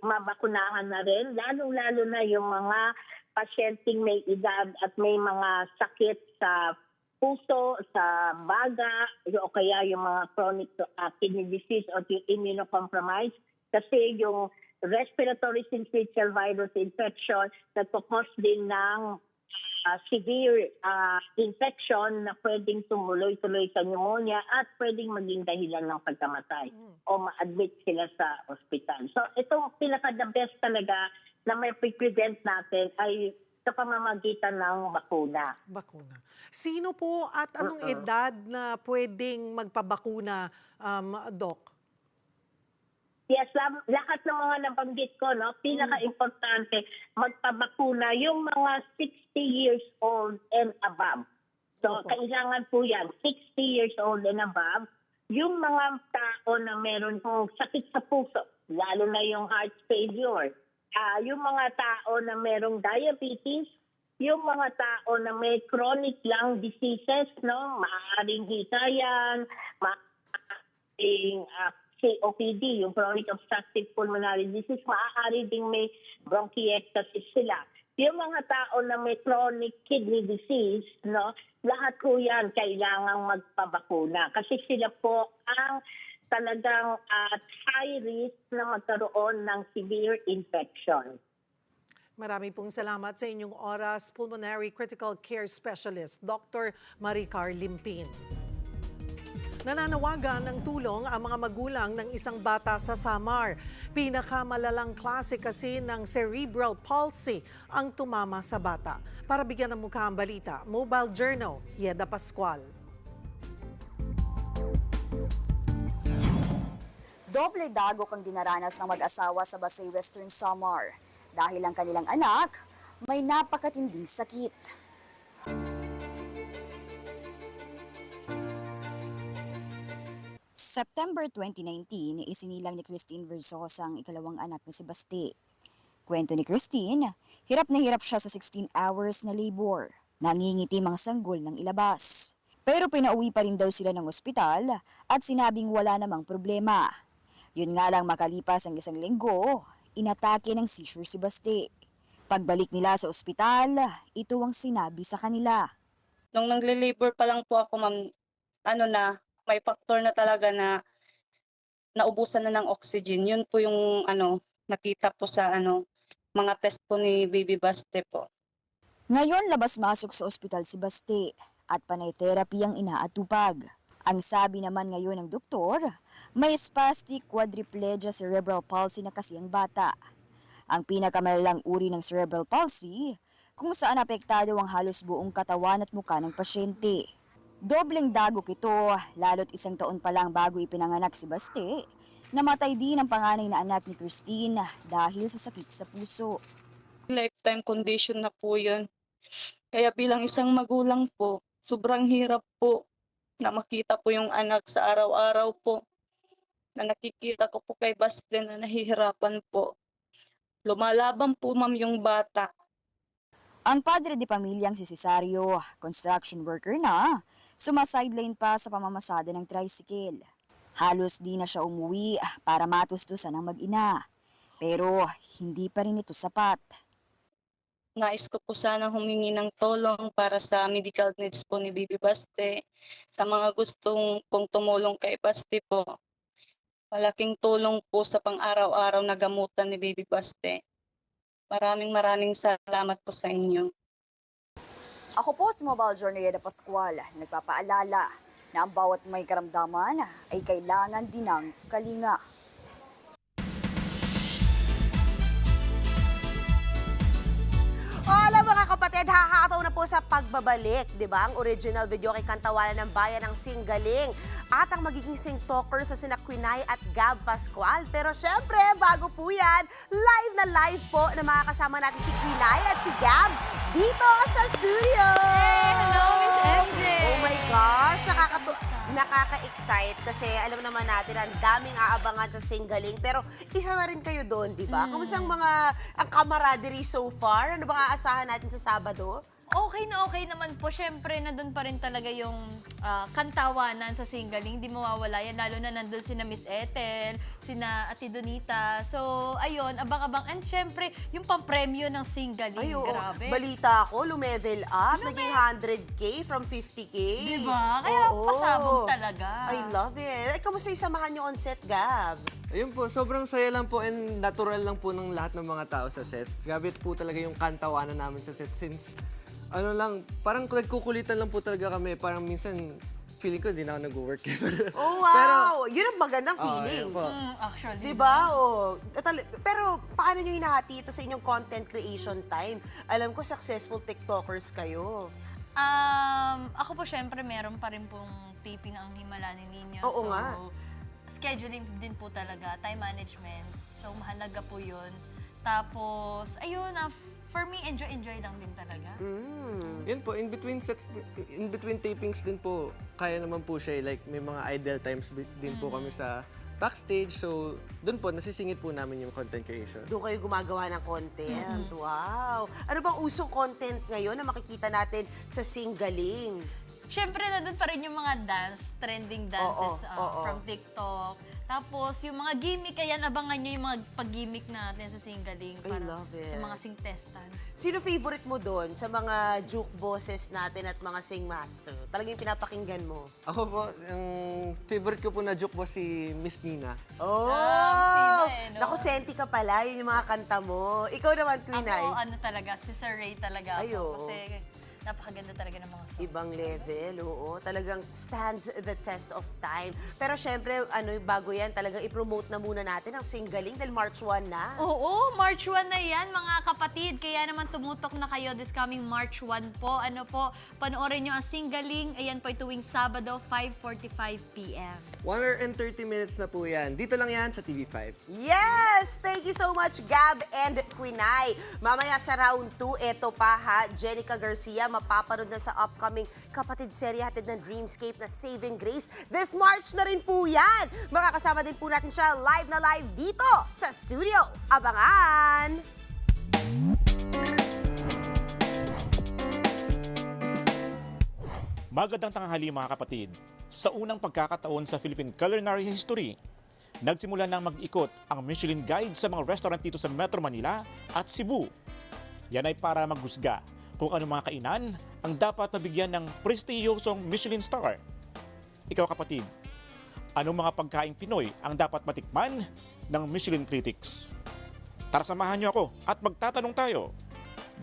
mabakunahan na rin, lalo-lalo na yung mga pasyenteng may edad at may mga sakit sa puso, sa baga, o kaya yung mga chronic kidney disease o immunocompromised. Kasi yung respiratory syncytial virus infection nagpo-cause din ng severe infection na pwedeng tumuloy-tuloy sa pneumonia at pwedeng maging dahilan ng pagkamatay o ma-admit sila sa ospital. So itong pinaka-the best talaga na may prevent natin ay sa pamamagitan ng bakuna. Bakuna. Sino po at anong edad na pwedeng magpabakuna, Doc? Yes, lahat ng mga nabanggit ko, pinaka-importante, magpabakuna yung mga 60 years old and above. So, kailangan po yan, 60 years old and above. Yung mga tao na meron pong sakit sa puso, lalo na yung heart failure, yung mga tao na merong diabetes, yung mga tao na may chronic lung diseases, maaaring hikayan, maaaring COPD, yung chronic obstructive pulmonary disease, maaari ding may bronchiectasis sila. Yung mga tao na may chronic kidney disease, lahat po yan kailangang magpabakuna. Kasi sila po ang talagang at high risk na magkaroon ng severe infection. Marami pong salamat sa inyong oras, Pulmonary Critical Care Specialist, Dr. Maricar Limpin. Nananawagan ng tulong ang mga magulang ng isang bata sa Samar. Pinakamalalang klase kasi ng cerebral palsy ang tumama sa bata. Para bigyan ng mukha ang balita, Mobile Journal, Yeda Pascual. Doble dagok ang dinaranas ng mag-asawa sa Basay, Western Samar dahil ang kanilang anak may napakatinding sakit. September 2019, isinilang ni Christine Versosa ang ikalawang anak na si Basti. Kwento ni Christine, hirap na hirap siya sa 16 hours na labor. Nangingitim ang sanggol ng ilabas. Pero pinauwi pa rin daw sila ng ospital at sinabing wala namang problema. Yun nga lang makalipas ang 1 linggo, inatake ng seizure si Basti. Pagbalik nila sa ospital, ito ang sinabi sa kanila. Nung nagle-labor pa lang po ako, ma'am, may factor na talaga na naubusan na ng oxygen. Yun po yung nakita po sa mga test po ni Baby Basti po. Ngayon labas-masok sa ospital si Basti at panay therapy ang inaatupag. Ang sabi naman ngayon ng doktor, may spastic quadriplegia cerebral palsy na kasi ang bata. Ang pinakamalalang uri ng cerebral palsy kung saan apektado ang halos buong katawan at mukha ng pasyente. Dobleng dagok ito, lalo't 1 taon pa lang bago ipinanganak si Basti, namatay din ang panganay na anak ni Christine dahil sa sakit sa puso. Lifetime condition na po yun. Kaya bilang isang magulang po, sobrang hirap po na makita po yung anak sa araw-araw po. Na nakikita ko po kay Basti na nahihirapan po. Lumalaban po ma'am yung bata. Ang padre de pamilyang si Cesario, construction worker na, sumasideline pa sa pamamasada ng tricycle. Halos di na siya umuwi para matustusan ng mag-ina. Pero hindi pa rin ito sapat. Nais ko po sanang humingi ng tulong para sa medical needs po ni Bibi Baste. Sa mga gustong pong tumulong kay Baste po. Malaking tulong po sa pang-araw-araw na gamutan ni Bibi Baste. Maraming salamat po sa inyo. Ako po si Mobile Journey de Pascual, nagpapaalala na ang bawat may karamdaman ay kailangan din ng kalinga. Hola mga kapatid, hakataw na po sa pagbabalik, di ba? Ang original video kay Kantawanan ng Bayan ng Singaling at ang magiging sing-talker sa sina Quinay at Gab Pascual. Pero syempre, bago po yan, live na live po na makakasama natin si Quinay at si Gab dito sa studio! Hey, hello, Miss MJ! Oh my gosh, nakaka-excite kasi alam naman natin ang daming aabangan sa Singaling. Pero isa na rin kayo doon, di ba? Kamusta ang camaraderie so far? Ano bang aasahan natin sa Sabado? Okay naman po. Siyempre, nandun pa rin talaga yung kantawanan sa Singaling. Hindi mawawala yan. Lalo na nandun sina Miss Ethel, sina Ate Donita. So, ayun, abang-abang. And siyempre, yung pampremyo ng Singaling. Ay, oo. Grabe. Balita ko, lumevel up. Naging 100K from 50K. Diba? Kaya pasabog talaga. I love it. Ay, kamusta isamahan nyo on set, Gab? Ayun po, sobrang saya lang po and natural lang po ng lahat ng mga tao sa set. Grabe po talaga yung kantawanan namin sa set since ano lang, parang nagkukulitan lang po talaga kami. Parang minsan, feeling ko hindi na ako nag-work. Oh, wow! Yun ang magandang feeling. Actually. Diba? Oh. Pero paano nyo hinahati ito sa inyong content creation time? Alam ko, successful TikTokers kayo. Ako po, syempre, meron pa rin pong taping ang Himala ni Nino. Oo nga. Scheduling din po talaga, time management. So, mahalaga po yun. Tapos, ayun, for me, enjoy lang din talaga. Yun po, in between tapings din po, kaya naman po siya. Like, may mga idle times din po kami sa backstage. So, doon po, nasisingit po namin yung content creation. Doon kayo gumagawa ng content. Wow! Ano bang usong content ngayon na makikita natin sa Singaling? Siyempre, nandun pa rin yung mga trending dances from TikTok. Tapos, yung mga gimmick, ayan, abangan nyo yung mga pag-gimmick natin sa Singaling. I love it. Sa mga sing-testants. Sino favorite mo doon sa mga juke bosses natin at mga sing-master? Talagang pinapakinggan mo? Ako po, ang favorite ko po na joke boss si Miss Nina. Oh! Miss Nina, no? Naku, senti ka pala. Yun yung mga kanta mo. Ikaw naman, Quinay. Ako, ano talaga, si Sir Ray talaga ako. Ay, oo. Kasi napakaganda talaga ng mga songs. Ibang level, oo. Talagang stands the test of time. Pero syempre, bago yan, talagang i-promote na muna natin ang Singaling dahil March 1 na. Oo, March 1 na yan, mga kapatid. Kaya naman tumutok na kayo this coming March 1 po. Panoorin nyo ang Singaling. Ayan po, tuwing Sabado, 5:45 p.m. 1 hour and 30 minutes na po yan. Dito lang yan sa TV5. Yes! Thank you so much, Gab and Quinay. Mamaya sa round 2, eto pa ha, Jenica Garcia, mapapanood na sa upcoming kapatid serye hatid ng Dreamscape na Saving Grace. This March na rin po yan. Makakasama din po natin siya live na live dito sa studio. Abangan! Magandang tanghali mga kapatid. Sa unang pagkakataon sa Philippine culinary history, nagsimula nang mag-ikot ang Michelin Guide sa mga restaurant dito sa Metro Manila at Cebu. Yan ay para maghusga kung ano mga kainan ang dapat nabigyan ng prestiyosong Michelin star. Ikaw kapatid, anong mga pagkaing Pinoy ang dapat matikman ng Michelin critics? Tara samahan niyo ako at magtatanong tayo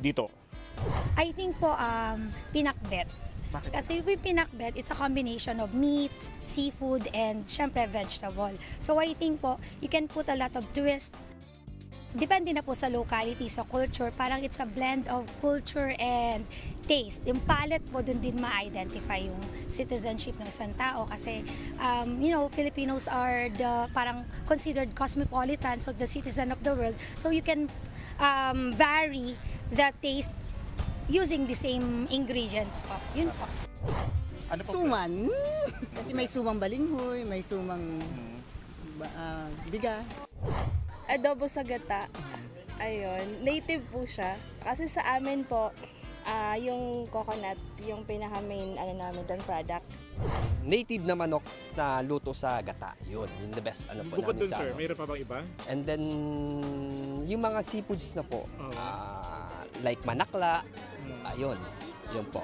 dito. I think po pinakbet. Bakit? Kasi yung pinakbet, it's a combination of meat, seafood, and syempre vegetable. So I think po, you can put a lot of twist. Depende na po sa locality, sa culture. Parang it's a blend of culture and taste. Yung palate po dun din ma-identify yung citizenship ng isang tao. Kasi, Filipinos are parang considered cosmopolitan, so the citizen of the world. So you can vary the taste using the same ingredients po. Yun po. Ano po? Suman. Kasi may sumang balinghoy, may sumang bigas. Adobo sa gata. Ayun, native po siya. Kasi sa amin po, yung coconut, yung pinaka-main namin doon product. Native na manok na luto sa gata. Yun, yung the best po Bukod namin dun, sa sir, mayroon pa bang iba? And then, yung mga seafoods na po, like manakla, yun po.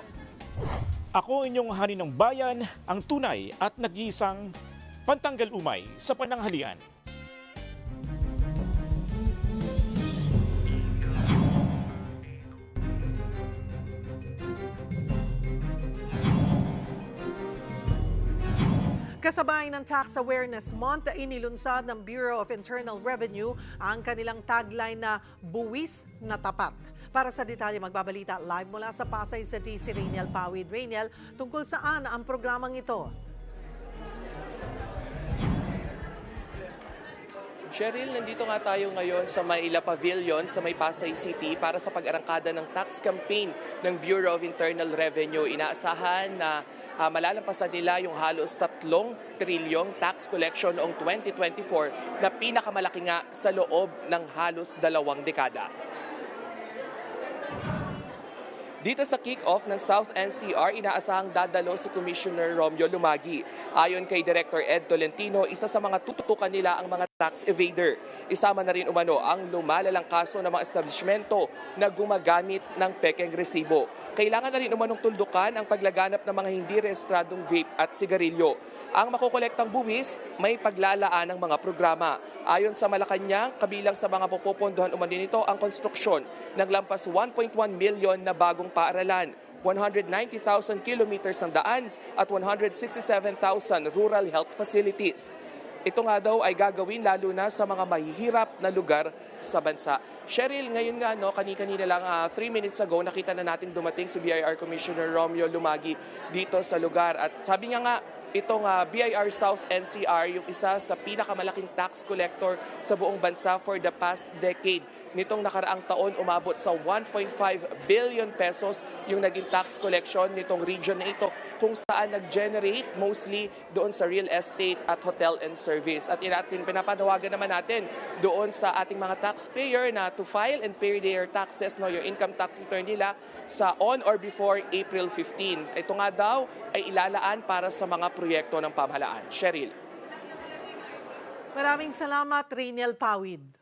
Ako inyong hani ng bayan, ang tunay at nag-iisang pantanggal umay sa pananghalian. Kasabay ng Tax Awareness Month, inilunsad ng Bureau of Internal Revenue ang kanilang tagline na buwis na tapat. Para sa detalye, magbabalita live mula sa Pasay City si Rainiel Pawid. Rainiel, tungkol saan ang programang ito? Cheryl, nandito nga tayo ngayon sa Maila Pavilion sa may Pasay City para sa pag-arangkada ng tax campaign ng Bureau of Internal Revenue. Inaasahan na malalampasan nila yung halos 3 trilyong tax collection noong 2024 na pinakamalaki nga sa loob ng halos 2 dekada. Dito sa kick-off ng South NCR, inaasahang dadalo si Commissioner Romeo Lumagi. Ayon kay Director Ed Tolentino, isa sa mga tututukan nila ang mga tax evader. Isama na rin umano ang lumalalang kaso ng mga establishmento na gumagamit ng pekeng resibo. Kailangan na rin umanong tuldukan ang paglaganap ng mga hindi rehistradong vape at sigarilyo. Ang makukolektang buwis, may paglalaan ng mga programa. Ayon sa Malacanang, kabilang sa mga pupupondohan umano nito ang konstruksyon ng lampas 1.1 million na bagong paaralan, 190,000 kilometers ng daan at 167,000 rural health facilities. Ito nga daw ay gagawin lalo na sa mga mahihirap na lugar sa bansa. Cheryl, ngayon nga, kani-kanina lang 3 minutes ago, nakita na natin dumating si BIR Commissioner Romeo Lumagi dito sa lugar. At sabi niya nga, itong BIR South NCR, yung isa sa pinakamalaking tax collector sa buong bansa for the past decade. Nitong nakaraang taon, umabot sa 1.5 billion pesos yung naging tax collection nitong region na ito, kung saan nag-generate mostly doon sa real estate at hotel and service. At pinapanawagan naman natin doon sa ating mga taxpayer na to file and pay their taxes, your income tax return nila sa on or before April 15. Ito nga daw ay ilalaan para sa mga proyekto ng pamahalaan. Cheryl. Maraming salamat, Rainiel Pawid.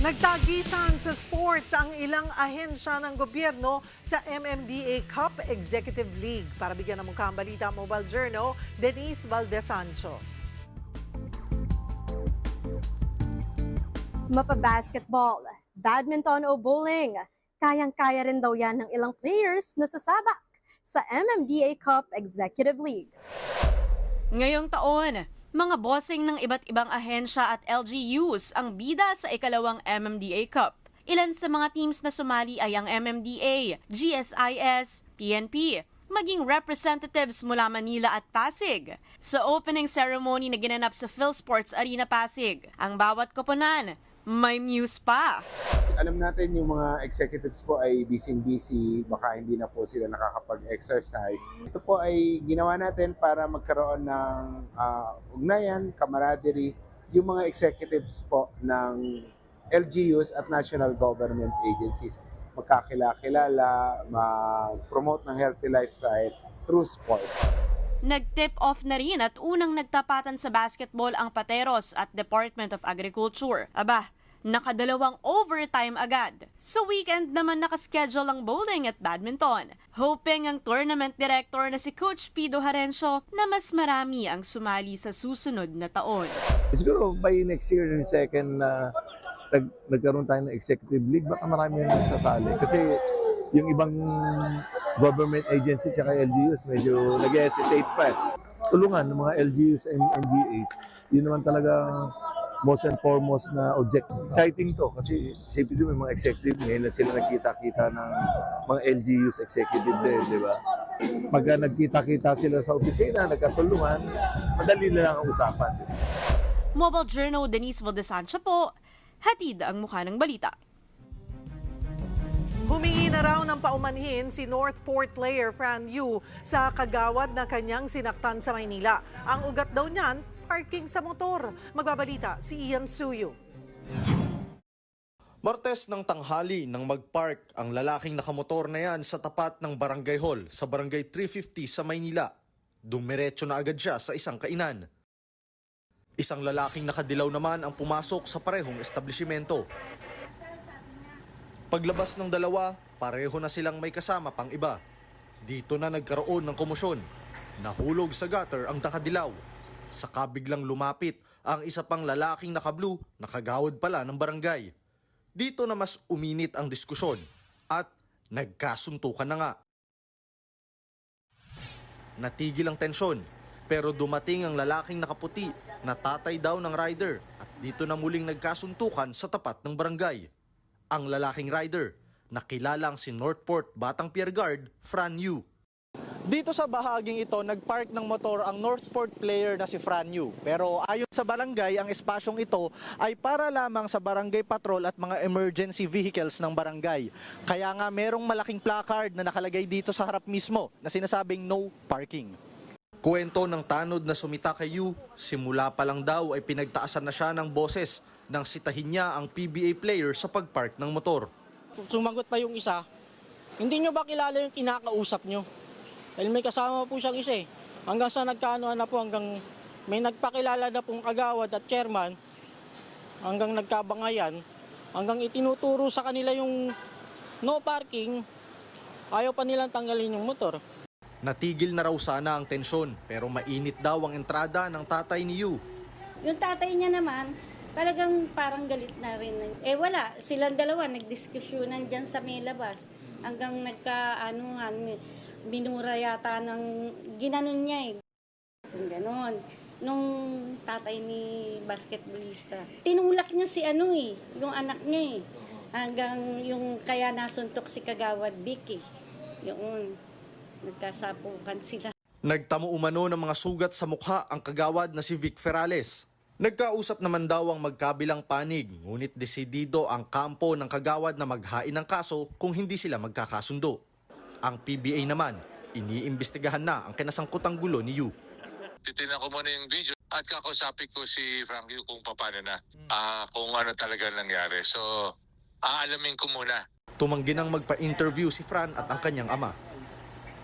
Nagtagisan sa sports ang ilang ahensya ng gobyerno sa MMDA Cup Executive League. Para bigyan ng mukha ang balita, Mobile Journal, Denise Valdez-Sancho. Mapa-basketball, badminton o bowling, kayang-kaya rin daw yan ng ilang players na sasabak sa MMDA Cup Executive League. Ngayong taon, mga bossing ng iba't ibang ahensya at LGUs ang bida sa ikalawang MMDA Cup. Ilan sa mga teams na sumali ay ang MMDA, GSIS, PNP, maging representatives mula Manila at Pasig. Sa opening ceremony na ginanap sa PhilSports Arena Pasig, ang bawat koponan may muse pa. Alam natin yung mga executives po ay busy, baka hindi na po sila nakakapag-exercise. Ito po ay ginawa natin para magkaroon ng ugnayan, camaraderie, yung mga executives po ng LGUs at national government agencies. Magkakilala, mag-promote ng healthy lifestyle through sports. Nag-tip off na rin at unang nagtapatan sa basketball ang Pateros at Department of Agriculture. Aba, nakadalawang overtime agad. Sa weekend naman nakaschedule ang bowling at badminton. Hoping ang tournament director na si Coach Pido Harencio na mas marami ang sumali sa susunod na taon. Siguro by next year, yung second nagkaroon tayo ng executive league, baka marami na nagsasali. Kasi yung ibang government agency at LGUs medyo nag-hesitate pa. Tulungan ng mga LGUs and NGAs. Yun naman talaga most and foremost na objective. Exciting to kasi safety din may mga executive. Ngayon na sila nagkita-kita ng mga LGUs executive din, di ba? Pagka nagkita-kita sila sa opisina, nagkatulungan, madali lang ang usapan. Mobile Journal, Denise Valdez-Sancho po, hatid ang mukha ng balita. Humingi na raw ng paumanhin si Northport player Fran Yu sa kagawad na kanyang sinaktan sa Maynila. Ang ugat daw niyan, parking sa motor. Magbabalita si Ian Suyo. Martes ng tanghali nang mag-park ang lalaking nakamotor na yan sa tapat ng Barangay Hall sa Barangay 350 sa Maynila. Dumiretso na agad siya sa isang kainan. Isang lalaking nakadilaw naman ang pumasok sa parehong establishmento. Paglabas ng dalawa, pareho na silang may kasama pang iba. Dito na nagkaroon ng komosyon. Nahulog sa gutter ang nakadilaw. Saka biglang lumapit ang isa pang lalaking naka-blue, nakagawad pala ng barangay. Dito na mas uminit ang diskusyon at nagkasuntukan na nga. Natigil ang tensyon pero dumating ang lalaking nakaputi na tatay daw ng rider at dito na muling nagkasuntukan sa tapat ng barangay. Ang lalaking rider, nakilalang si Northport Batang Pier Guard, Fran Yu. Dito sa bahaging ito, nagpark ng motor ang Northport player na si Fran Yu. Pero ayon sa barangay, ang espasyong ito ay para lamang sa barangay patrol at mga emergency vehicles ng barangay. Kaya nga merong malaking placard na nakalagay dito sa harap mismo na sinasabing no parking. Kwento ng tanod na sumita kay Yu, simula pa lang daw ay pinagtaasan na siya ng boses nang sitahin niya ang PBA player sa pagpark ng motor. Sumagot pa yung isa, hindi nyo ba kilala yung kinakausap nyo? Dahil may kasama po siyang isa eh. Hanggang sa nagkaanoan na po, hanggang may nagpakilala na pong kagawad at chairman, hanggang nagkabangayan, hanggang itinuturo sa kanila yung no parking, ayaw pa nilang tanggalin yung motor. Natigil na raw sana ang tensyon pero mainit daw ang entrada ng tatay ni Yu. Yung tatay niya naman, talagang parang galit na rin. Eh wala, silang dalawa nagdiskusyonan dyan sa may labas. Hanggang nagka-anuhan, binura yata ng ginanon niya eh. Ganon. Nung tatay ni basketballista. Tinulak niya si yung anak niya eh. Hanggang yung kaya nasuntok si Kagawad Vic eh. Yung nagkasapukan sila. Nagtamo umano ng mga sugat sa mukha ang kagawad na si Vic Ferales. Nagkausap naman daw ang magkabilang panig, ngunit desidido ang kampo ng kagawad na maghain ng kaso kung hindi sila magkakasundo. Ang PBA naman, iniimbestigahan na ang kinasangkutang gulo ni Yu. Titignan ko muna yung video at kakausapin ko si Frank Yu kung paano na, kung ano talaga nangyari. So, aalamin ko muna. Tumanggi nang magpa-interview si Fran at ang kanyang ama.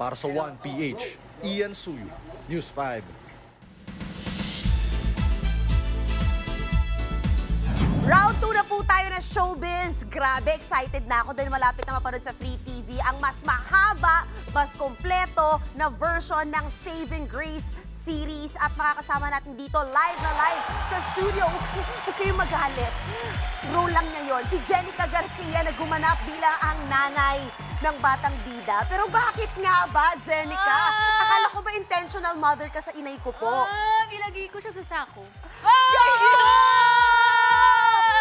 Para sa 1PH, Ian Suyu, News 5. Round 2 na po tayo na showbiz. Grabe, excited na ako dahil malapit na mapanood sa Free TV ang mas mahaba, mas kompleto na version ng Saving Grace series at makakasama natin dito live sa studio. Huwag kayong magalit. Role lang niya yon. Si Jenica Garcia na gumanap bilang ang nanay ng batang bida. Pero bakit nga ba, Jenica? Akala ko ba intentional mother ka sa inay ko po? Nilagay ko siya sa sako.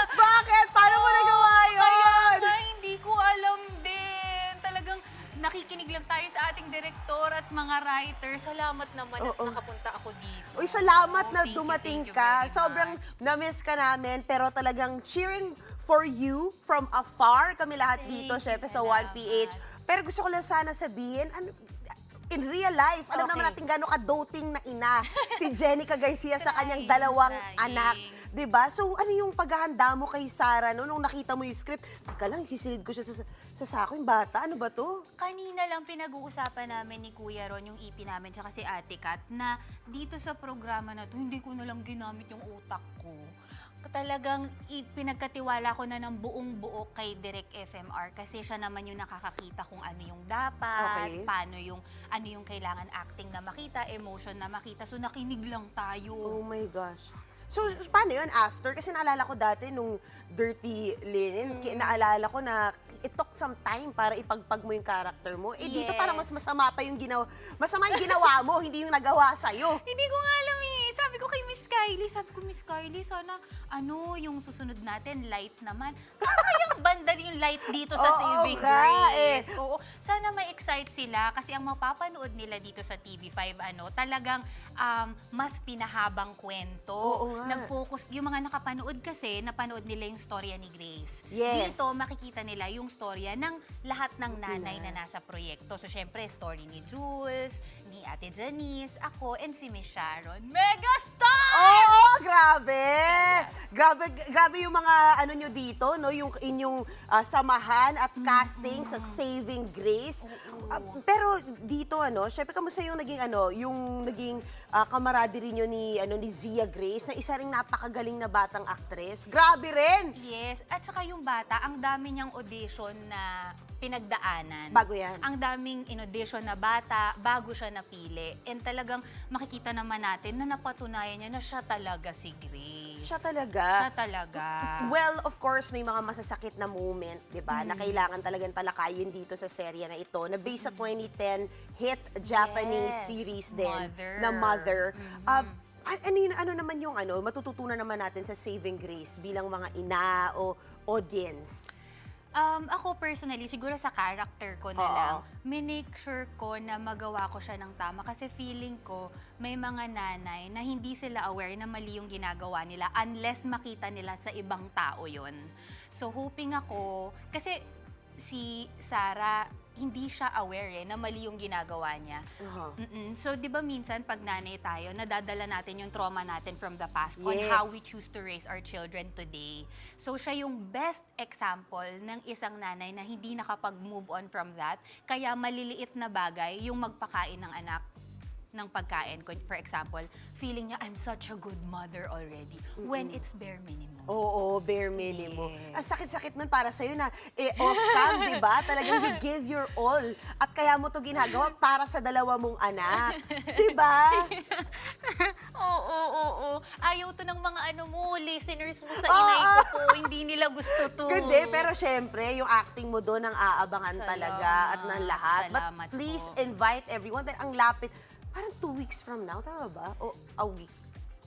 Bakit? Paano mo nagawa yun? Kaya nga, hindi ko alam din. Talagang nakikinig lang tayo sa ating direktor at mga writer. Salamat naman at nakapunta ako dito. Uy, salamat na Thank dumating you ka. very Sobrang na-miss ka namin, pero talagang cheering for you from afar. Kami lahat dito, syempre sa 1PH. Pero gusto ko lang sana sabihin, in real life, alam naman natin gano'ng ka-doting na ina si Jenica Garcia sa kanyang dalawang anak. Diba? So, ano yung paghahanda mo kay Sarah no? Nung nakita mo yung script? Teka lang, isisilid ko siya sa sako yung bata. Ano ba to? Kanina lang pinag-uusapan namin ni Kuya Ron, yung EP namin, tsaka si Ate Kat, na dito sa programa na to, hindi ko na lang ginamit yung utak ko. Talagang pinagkatiwala ko na ng buong-buo kay Direk FMR kasi siya naman yung nakakakita kung ano yung dapat, paano yung, ano yung kailangan acting na makita, emotion na makita. So, nakinig lang tayo. Oh my gosh. So, paano yun after? Kasi naalala ko dati nung Dirty Linen, naalala ko na it took some time para ipagpag mo yung character mo. Eh, dito parang mas masama pa yung ginawa. Masama yung ginawa mo, hindi yung nagawa sa'yo. Hindi ko nga alam eh. Sabi ko kay Miss Kylie, sana yung susunod natin, light naman. Saan kayang banda yung light dito sa Oo Saving nga, Grace? Oo. Sana ma-excite sila kasi ang mapapanood nila dito sa TV5, talagang mas pinahabang kwento. Oo nga. Nag-focus, yung mga nakapanood kasi, napanood nila yung storya ni Grace. Yes. Dito, makikita nila yung storya ng lahat ng nanay na nasa proyekto. So, syempre, story ni Jules, ni Ate Janice, ako, and si Miss Sharon. Megastar! Oo, grabe! Grabe yung mga nyo dito, no? Yung inyong samahan at casting sa Saving Grace. Pero dito, syempre, kamusta yung naging camaraderie nyo ni Zia Grace, na isa ring napakagaling na batang aktres. Grabe rin! Yes, at saka yung bata, ang dami niyang audition na pinagdaanan. Bago yan. Ang daming in-audition na bata, bago siya napili. And talagang makikita naman natin na napatunayan niya na siya talaga si Grace. Siya talaga? Siya talaga. Well, of course, may mga masasakit na moment, di ba, na kailangan talagang talakayin dito sa serye na ito, na based sa 2010 hit Japanese series din, na Mother. Ano naman yung matututunan naman natin sa Saving Grace bilang mga ina o audience? Ako personally, siguro sa character ko na lang, minake sure ko na magawa ko siya ng tama kasi feeling ko may mga nanay na hindi sila aware na mali yung ginagawa nila unless makita nila sa ibang tao yon. So hoping ako, kasi si Sarah, hindi siya aware na mali yung ginagawa niya. So, di ba minsan pag nanay tayo, nadadala natin yung trauma natin from the past on how we choose to raise our children today. So, siya yung best example ng isang nanay na hindi nakapag-move on from that. Kaya maliliit na bagay yung magpakain ng anak ng pagkain. For example, feeling niya, I'm such a good mother already. When it's bare minimum. Oo, bare minimum. Ang sakit-sakit nun para sa'yo na, off-cam, di ba? Talagang you give your all. At kaya mo to ginagawa para sa dalawa mong anak. Di ba? Oo. Ayaw to ng mga listeners mo sa inay ko po. Hindi nila gusto to. Hindi, pero syempre, yung acting mo doon ang aabangan talaga at ng lahat. Salamat But please po. invite everyone. Dahil ang lapit, parang 2 weeks from now, tama ba? O a week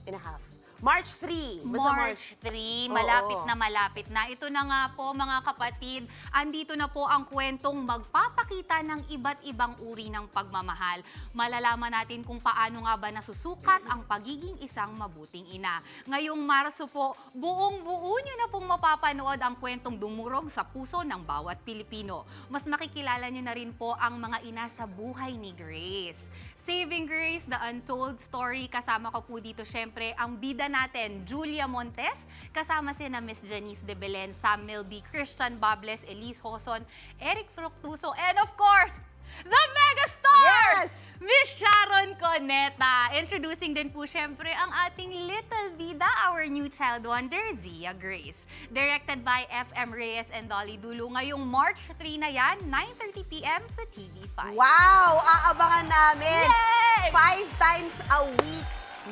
and a half. March 3. March 3, malapit na malapit na. Ito na nga po mga kapatid, andito na po ang kwentong magpapakita ng iba't ibang uri ng pagmamahal. Malalaman natin kung paano nga ba nasusukat ang pagiging isang mabuting ina. Ngayong Marso po, buong-buo nyo na pong mapapanood ang kwentong dumurog sa puso ng bawat Pilipino. Mas makikilala nyo na rin po ang mga ina sa buhay ni Grace. Saving Grace, The Untold Story. Kasama ko po dito syempre ang bida natin, Julia Montes. Kasama sina Miss Janice de Belen, Sam Milby, Christian Bables, Elise Hoson, Eric Fructuso, and of course, the megastar! Yes! Miss Sharon Coneta. Introducing din po syempre ang ating little bida, our new child wonder, Zia Grace. Directed by F.M. Reyes and Dolly Dulu. Ngayong March 3 na yan, 9:30 p.m. sa TV5. Wow! Aabangan namin! Yay! 5 times a week.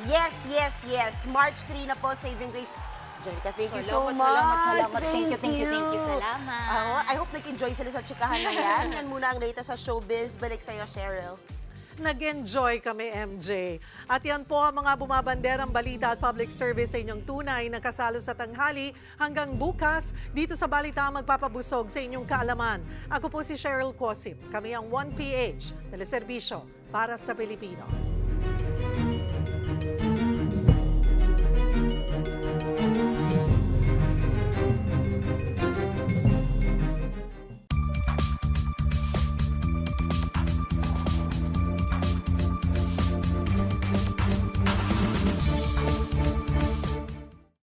Yes. March 3 na po, Saving Grace. Jenica, thank you so much. Salamat. Thank you. Salamat. I hope nag-enjoy sila sa chikahan na yan. Yan muna ang latest sa showbiz. Balik sa'yo, Cheryl. Nag-enjoy kami, MJ. At yan po ang mga bumabanderang balita at public service sa inyong tunay na kasalo sa tanghali. Hanggang bukas, dito sa Balita magpapabusog sa inyong kaalaman. Ako po si Cheryl Cosim. Kami ang 1PH, teleserbisyo para sa Pilipino.